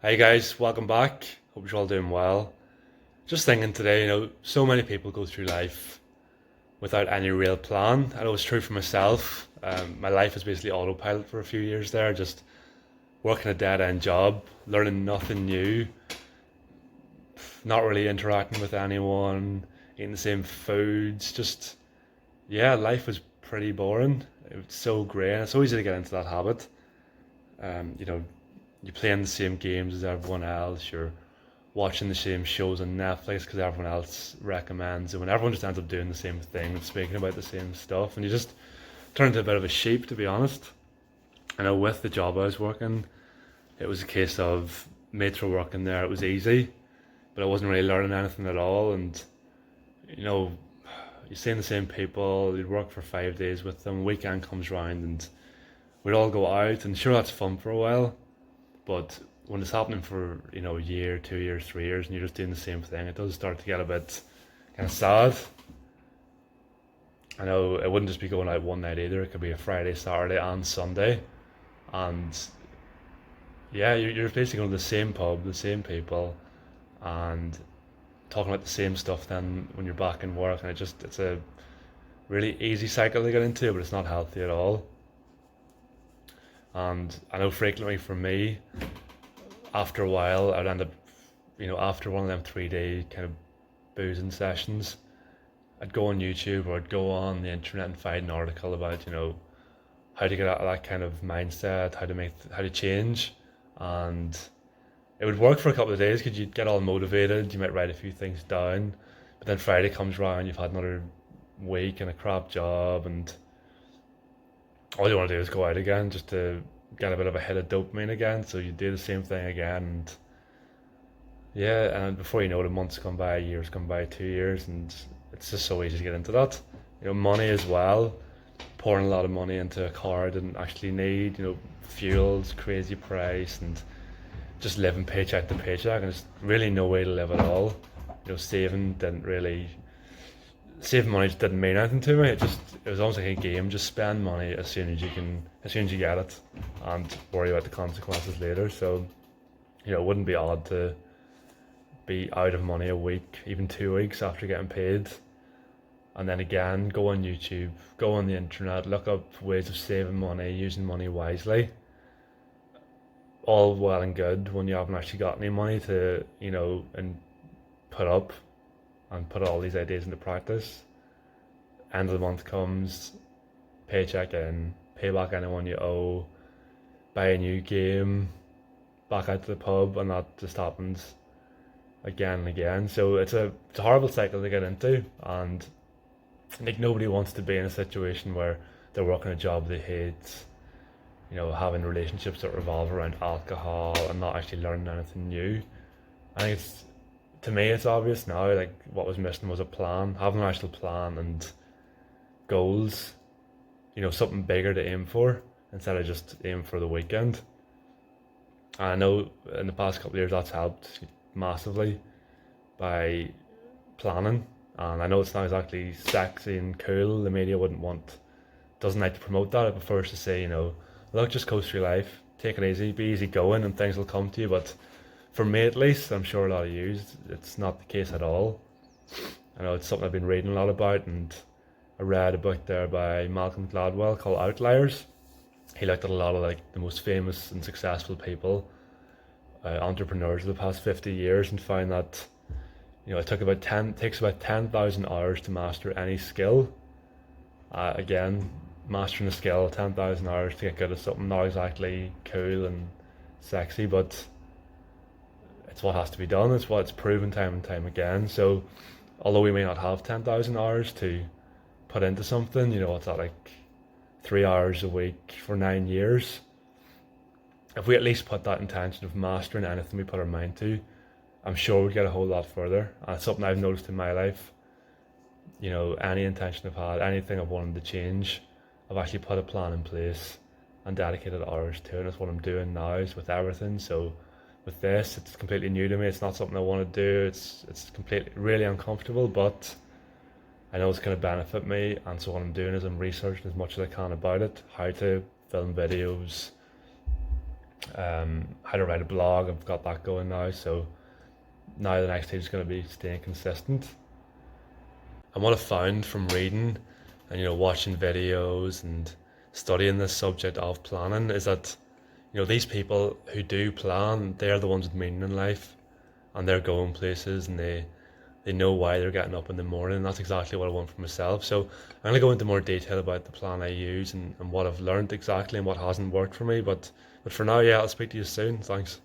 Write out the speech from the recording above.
Hey guys, welcome back. Hope you're all doing well. Just thinking today, so many people go through life without any real plan. I know it's true for myself. My life is basically autopilot for a few years there, just working a dead end job, learning nothing new, not really interacting with anyone, eating the same foods. Yeah, life was pretty boring. It was so grey, and it's so easy to get into that habit. Um, you know, you're playing the same games as everyone else, you're watching the same shows on Netflix because everyone else recommends it. When everyone just ends up doing the same thing, speaking about the same stuff, and you just turn into a bit of a sheep, to be honest. I know with the job I was working, it was a case of mates were working there. It was easy, but I wasn't really learning anything at all. And you know, you're seeing the same people. You'd work for 5 days with them. Weekend comes round, and we'd all go out, and sure, that's fun for a while. But when it's happening for a year, 2 years, 3 years, and you're just doing the same thing, it does start to get a bit kind of sad. I know it wouldn't just be going out one night either. It could be a Friday, Saturday, and Sunday, and yeah, you're basically going to the same pub, the same people, and talking about the same stuff. Then when you're back in work, and it's a really easy cycle to get into, but it's not healthy at all. And I know frequently for me, after a while, I'd end up, after one of them 3 day kind of boozing sessions, I'd go on YouTube or I'd go on the internet and find an article about, how to get out of that kind of mindset, how to change. And it would work for a couple of days because you'd get all motivated, you might write a few things down, but then Friday comes around, you've had another week and a crap job, and all you want to do is go out again just to get a bit of a hit of dopamine again. So you do the same thing again, and yeah, and before you know it, a month's gone by, a year's gone by, 2 years, and it's just so easy to get into that. Money as well. Pouring a lot of money into a car I didn't actually need. Fuel's crazy price, and just living paycheck to paycheck, and there's really no way to live at all. Saving money just didn't mean anything to me. It was almost like a game. Just spend money as soon as you get it, and worry about the consequences later. So, it wouldn't be odd to be out of money a week, even 2 weeks after getting paid, and then again go on YouTube, go on the internet, look up ways of saving money, using money wisely. All well and good when you haven't actually got any money to and put up and put all these ideas into practice. End of the month comes, paycheck in, pay back anyone you owe, buy a new game, back out to the pub, and that just happens again and again. So it's a horrible cycle to get into, and like nobody wants to be in a situation where they're working a job they hate, having relationships that revolve around alcohol and not actually learning anything new. I think to me, it's obvious now, like what was missing was a plan, having an actual plan and goals, something bigger to aim for instead of just aim for the weekend. And I know in the past couple of years that's helped massively by planning. And I know it's not exactly sexy and cool. The media doesn't like to promote that. It prefers to say, look, just coast through life, take it easy, be easy going, and things will come to you. But for me at least, I'm sure a lot of you, it's not the case at all. I know it's something I've been reading a lot about, and I read a book there by Malcolm Gladwell called Outliers. He looked at a lot of like the most famous and successful people, entrepreneurs of the past 50 years, and found that it takes about 10,000 hours to master any skill. Again, mastering a skill, 10,000 hours to get good at something, not exactly cool and sexy, but it's what has to be done. It's proven time and time again. So, although we may not have 10,000 hours to put into something, what's that, like 3 hours a week for 9 years? If we at least put that intention of mastering anything we put our mind to, I'm sure we'd get a whole lot further. And it's something I've noticed in my life. Any intention I've had, anything I've wanted to change, I've actually put a plan in place and dedicated hours to it. And that's what I'm doing now is with everything. So with this, it's completely new to me. It's not something I want to do. It's completely really uncomfortable, but I know it's going to benefit me. And so what I'm doing is I'm researching as much as I can about it, how to film videos, how to write a blog. I've got that going now. So now the next stage is going to be staying consistent. And what I found from reading and watching videos and studying this subject of planning is that these people who do plan, they're the ones with meaning in life, and they're going places, and they know why they're getting up in the morning. And that's exactly what I want for myself. So I'm going to go into more detail about the plan I use and what I've learned exactly and what hasn't worked for me. But for now, yeah, I'll speak to you soon. Thanks.